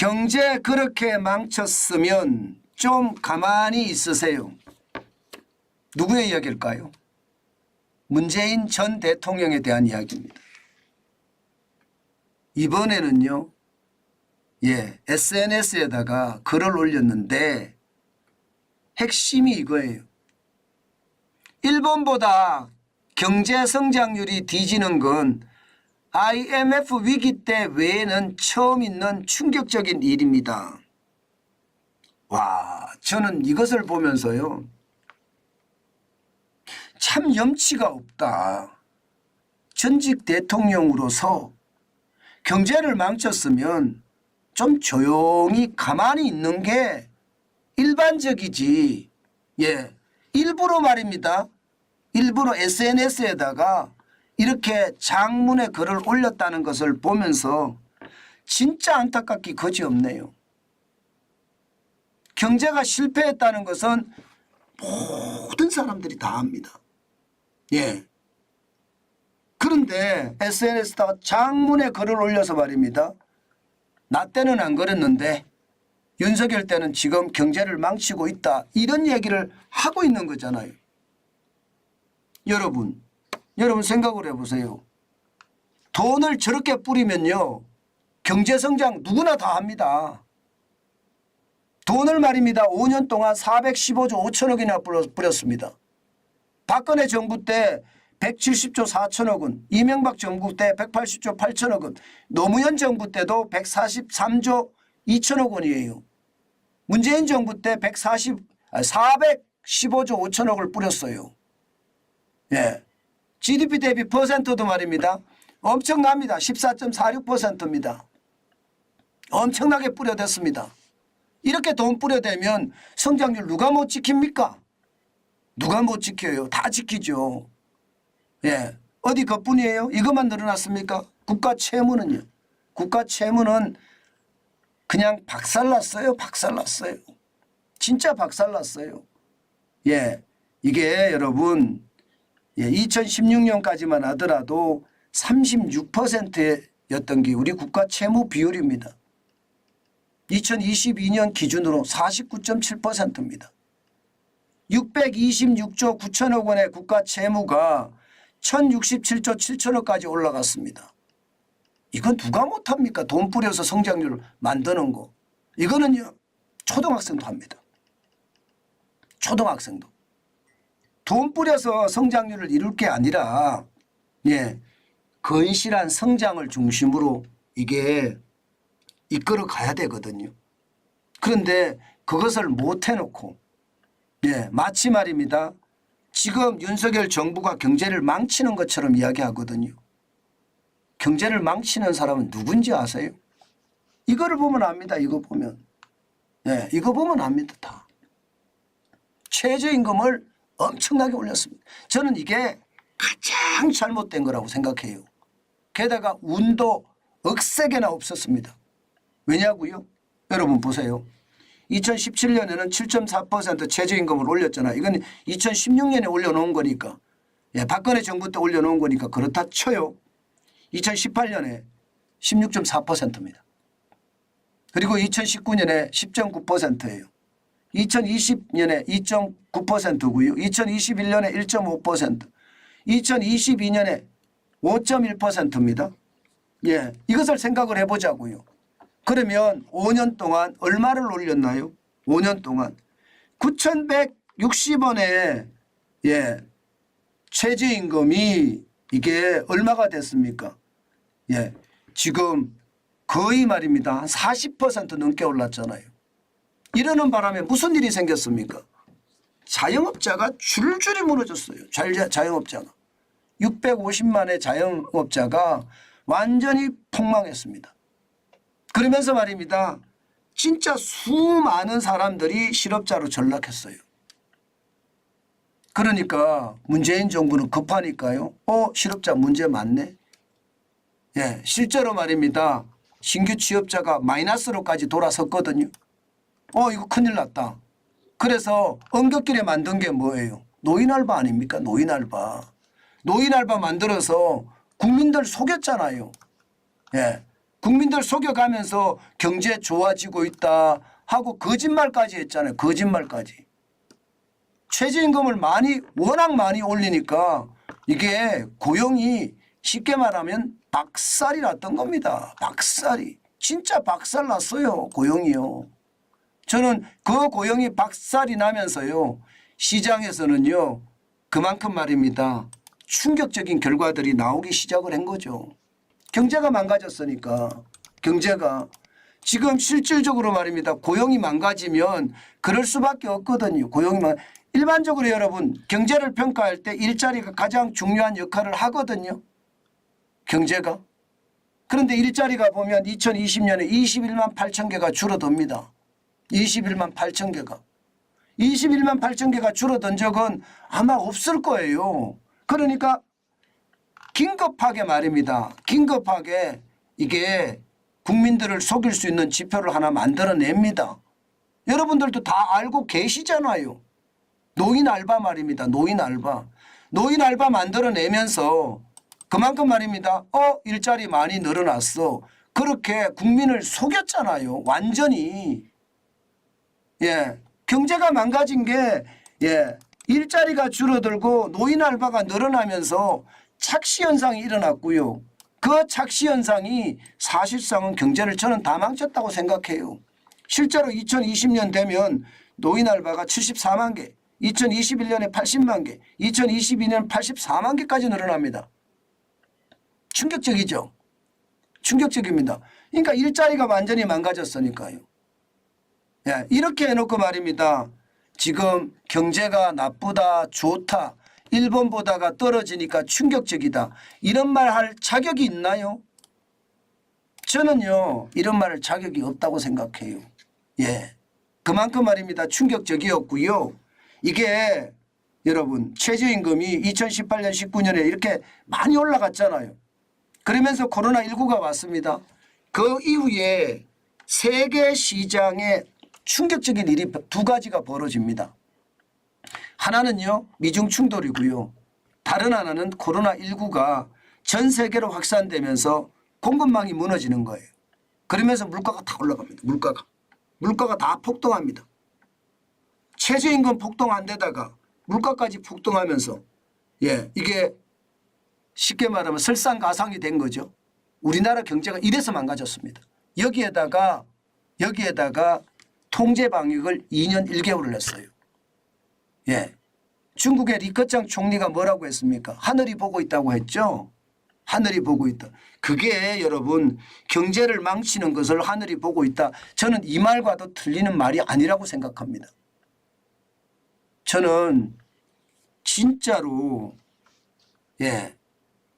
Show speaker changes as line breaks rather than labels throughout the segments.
경제 그렇게 망쳤으면 좀 가만히 있으세요. 누구의 이야기일까요? 문재인 전 대통령에 대한 이야기입니다. 이번에는요, SNS에다가 글을 올렸는데 핵심이 이거예요. 일본보다 경제 성장률이 뒤지는 건 IMF 위기 때 외에는 처음 있는 충격적인 일입니다. 와, 저는 이것을 보면서요, 참 염치가 없다. 전직 대통령으로서 경제를 망쳤으면 좀 조용히 가만히 있는 게 일반적이지. 일부러 말입니다. 일부러 SNS에다가 이렇게 장문의 글을 올렸다는 것을 보면서 진짜 안타깝기 거지없네요. 경제가 실패했다는 것은 모든 사람들이 다 압니다. 그런데 SNS에다가 장문의 글을 올려서 말입니다. 나 때는 안 그랬는데 윤석열 때는 지금 경제를 망치고 있다. 이런 얘기를 하고 있는 거잖아요. 여러분 생각을 해보세요. 돈을 저렇게 뿌리면요, 경제성장 누구나 다 합니다. 돈을 말입니다. 5년 동안 415조 5천억이나 뿌렸습니다. 박근혜 정부 때 170조 4천억 원, 이명박 정부 때 180조 8천억 원, 노무현 정부 때도 143조 2천억 원이에요. 문재인 정부 때 415조 5천억을 뿌렸어요. GDP 대비 퍼센트도 말입니다. 엄청납니다. 14.46%입니다. 엄청나게 뿌려댔습니다. 이렇게 돈 뿌려대면 성장률 누가 못 지킵니까? 누가 못 지켜요? 다 지키죠. 어디 그뿐이에요? 이것만 늘어났습니까? 국가 채무는요. 국가 채무는 그냥 박살났어요. 박살났어요. 진짜 박살났어요. 이게 여러분 2016년까지만 하더라도 36%였던 게 우리 국가 채무 비율입니다. 2022년 기준으로 49.7%입니다. 626조 9천억 원의 국가 채무가 1067조 7천억까지 올라갔습니다. 이건 누가 못합니까? 돈 뿌려서 성장률을 만드는 거. 이거는요, 초등학생도 합니다. 초등학생도. 돈 뿌려서 성장률을 이룰 게 아니라 건실한 성장을 중심으로 이게 이끌어 가야 되거든요. 그런데 그것을 못 해놓고 마치 말입니다. 지금 윤석열 정부가 경제를 망치는 것처럼 이야기하거든요. 경제를 망치는 사람은 누군지 아세요? 이거를 보면 압니다. 이거 보면. 이거 보면 압니다. 다. 최저임금을 엄청나게 올렸습니다. 저는 이게 가장 잘못된 거라고 생각해요. 게다가 운도 억세게나 없었습니다. 왜냐고요? 여러분 보세요. 2017년에는 7.4% 최저임금을 올렸잖아요. 이건 2016년에 올려놓은 거니까. 박근혜 정부 때 올려놓은 거니까 그렇다 쳐요. 2018년에 16.4%입니다. 그리고 2019년에 10.9%예요. 2020년에 2.9%고요. 2021년에 1.5%, 2022년에 5.1%입니다. 이것을 생각을 해보자고요. 그러면 5년 동안 얼마를 올렸나요? 5년 동안 9,160원의 최저임금이 이게 얼마가 됐습니까? 지금 거의 말입니다. 한 40% 넘게 올랐잖아요. 이러는 바람에 무슨 일이 생겼습니까? 자영업자가 줄줄이 무너졌어요. 자영업자가. 650만의 자영업자가 완전히 폭망했습니다. 그러면서 말입니다. 진짜 수많은 사람들이 실업자로 전락했어요. 그러니까 문재인 정부는 급하니까요. 실업자 문제 많네. 실제로 말입니다. 신규 취업자가 마이너스로까지 돌아섰거든요. 이거 큰일 났다. 그래서 엉겹길에 만든 게 뭐예요? 노인알바 아닙니까? 노인알바. 노인알바 만들어서 국민들 속였잖아요. 국민들 속여가면서 경제 좋아지고 있다 하고 거짓말까지 했잖아요. 거짓말까지. 최저임금을 워낙 많이 올리니까 이게 고용이 쉽게 말하면 박살이 났던 겁니다. 박살이. 진짜 박살 났어요. 고용이요. 저는 그 고용이 박살이 나면서요. 시장에서는요. 그만큼 말입니다. 충격적인 결과들이 나오기 시작을 한 거죠. 경제가 망가졌으니까. 경제가. 지금 실질적으로 말입니다. 고용이 망가지면 그럴 수밖에 없거든요. 일반적으로 여러분 경제를 평가할 때 일자리가 가장 중요한 역할을 하거든요. 경제가. 그런데 일자리가 보면 2020년에 21만 8천 개가 줄어듭니다. 21만 8천 개가. 21만 8천 개가 줄어든 적은 아마 없을 거예요. 그러니까 긴급하게 말입니다. 긴급하게 이게 국민들을 속일 수 있는 지표를 하나 만들어냅니다. 여러분들도 다 알고 계시잖아요. 노인 알바 말입니다. 노인 알바. 노인 알바 만들어내면서 그만큼 말입니다. 일자리 많이 늘어났어. 그렇게 국민을 속였잖아요. 완전히. 예. 경제가 망가진 게 일자리가 줄어들고 노인 알바가 늘어나면서 착시 현상이 일어났고요. 그 착시 현상이 사실상은 경제를 저는 다 망쳤다고 생각해요. 실제로 2020년 되면 노인 알바가 74만 개, 2021년에 80만 개, 2022년 84만 개까지 늘어납니다. 충격적이죠. 충격적입니다. 그러니까 일자리가 완전히 망가졌으니까요. 예, 이렇게 해놓고 말입니다. 지금 경제가 나쁘다, 좋다, 일본보다가 떨어지니까 충격적이다. 이런 말 할 자격이 있나요? 저는요. 이런 말 할 자격이 없다고 생각해요. 예, 그만큼 말입니다. 충격적이었고요. 이게 여러분 최저임금이 2018년 19년에 이렇게 많이 올라갔잖아요. 그러면서 코로나19가 왔습니다. 그 이후에 세계 시장에 충격적인 일이 두 가지가 벌어집니다. 하나는요. 미중 충돌이고요. 다른 하나는 코로나19가 전 세계로 확산되면서 공급망이 무너지는 거예요. 그러면서 물가가 다 올라갑니다. 물가가 다 폭등합니다. 최저임금 폭등 안 되다가 물가까지 폭등하면서 이게 쉽게 말하면 설상가상이 된 거죠. 우리나라 경제가 이래서 망가졌습니다. 여기에다가 통제 방역을 2년 1개월을 했어요. 예. 중국의 리커창 총리가 뭐라고 했습니까? 하늘이 보고 있다고 했죠. 하늘이 보고 있다. 그게 여러분 경제를 망치는 것을 하늘이 보고 있다. 저는 이 말과도 틀리는 말이 아니라고 생각합니다. 저는 진짜로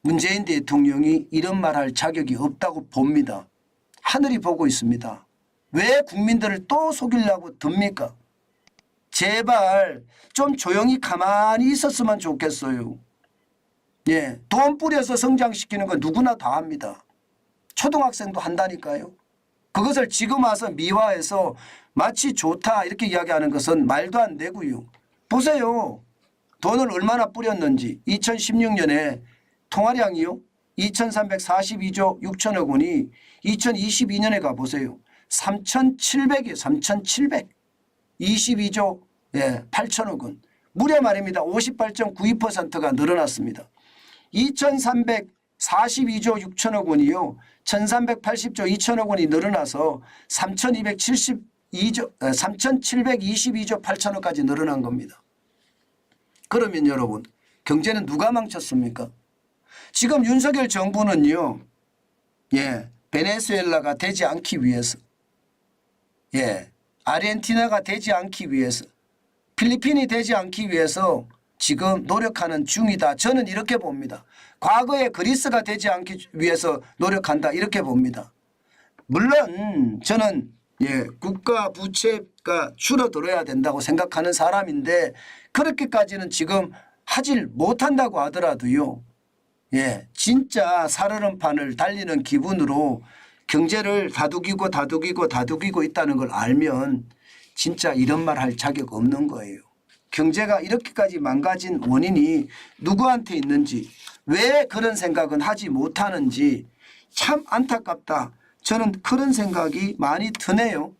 문재인 대통령이 이런 말할 자격이 없다고 봅니다. 하늘이 보고 있습니다. 왜 국민들을 또 속이려고 듭니까? 제발 좀 조용히 가만히 있었으면 좋겠어요. 돈 뿌려서 성장시키는 건 누구나 다 합니다. 초등학생도 한다니까요. 그것을 지금 와서 미화해서 마치 좋다 이렇게 이야기하는 것은 말도 안 되고요. 보세요. 돈을 얼마나 뿌렸는지 2016년에 통화량이요. 2342조 6천억 원이 2022년에 가보세요. 3700이에요. 3700. 22조 8천억 원. 무려 말입니다. 58.92%가 늘어났습니다. 2342조 6천억 원이요. 1380조 2천억 원이 늘어나서 3722조 8천억까지 늘어난 겁니다. 그러면 여러분 경제는 누가 망쳤습니까? 지금 윤석열 정부는요. 베네수엘라가 되지 않기 위해서 아르헨티나가 되지 않기 위해서 필리핀이 되지 않기 위해서 지금 노력하는 중이다. 저는 이렇게 봅니다. 과거에 그리스가 되지 않기 위해서 노력한다. 이렇게 봅니다. 물론 저는 국가 부채가 줄어들어야 된다고 생각하는 사람인데 그렇게까지는 지금 하질 못한다고 하더라도요. 진짜 살얼음판을 달리는 기분으로 경제를 다독이고 있다는 걸 알면 진짜 이런 말 할 자격 없는 거예요. 경제가 이렇게까지 망가진 원인이 누구한테 있는지 왜 그런 생각은 하지 못하는지 참 안타깝다. 저는 그런 생각이 많이 드네요.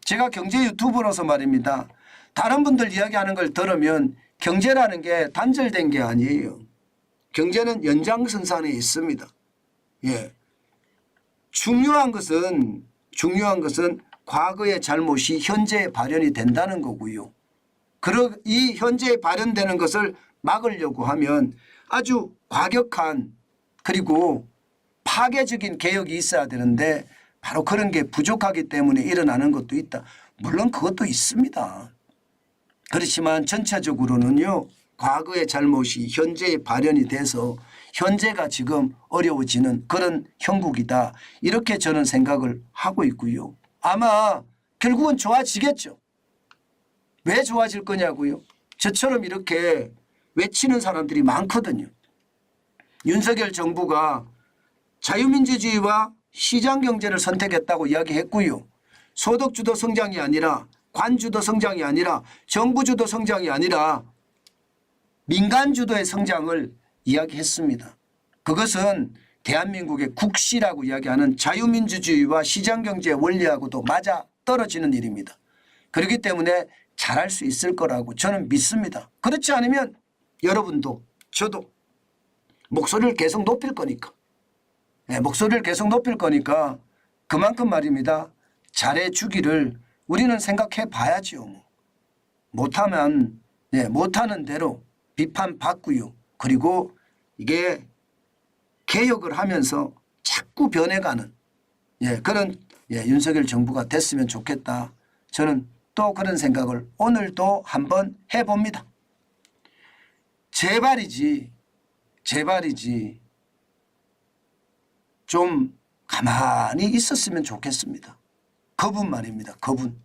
제가 경제 유튜버로서 말입니다. 다른 분들 이야기하는 걸 들으면 경제라는 게 단절된 게 아니에요. 경제는 연장선상에 있습니다. 예. 중요한 것은 과거의 잘못이 현재에 발현이 된다는 거고요. 이 현재에 발현되는 것을 막으려고 하면 아주 과격한 그리고 파괴적인 개혁이 있어야 되는데 바로 그런 게 부족하기 때문에 일어나는 것도 있다. 물론 그것도 있습니다. 그렇지만 전체적으로는요. 과거의 잘못이 현재에 발현이 돼서 현재가 지금 어려워지는 그런 형국이다. 이렇게 저는 생각을 하고 있고요. 아마 결국은 좋아지겠죠. 왜 좋아질 거냐고요. 저처럼 이렇게 외치는 사람들이 많거든요. 윤석열 정부가 자유민주주의와 시장경제를 선택했다고 이야기했고요. 소득주도 성장이 아니라 관주도 성장이 아니라 정부주도 성장이 아니라 민간주도의 성장을 이야기했습니다. 그것은 대한민국의 국시라고 이야기하는 자유민주주의와 시장경제의 원리하고도 맞아 떨어지는 일입니다. 그렇기 때문에 잘할 수 있을 거라고 저는 믿습니다. 그렇지 않으면 여러분도 저도 목소리를 계속 높일 거니까. 네, 목소리를 계속 높일 거니까 그만큼 말입니다. 잘해주기를 우리는 생각해 봐야지요. 못하면 못하는 대로 비판받고요. 그리고 이게 개혁을 하면서 자꾸 변해가는 그런 윤석열 정부가 됐으면 좋겠다. 저는 또 그런 생각을 오늘도 한번 해봅니다. 제발이지 좀 가만히 있었으면 좋겠습니다. 그분 말입니다. 그분.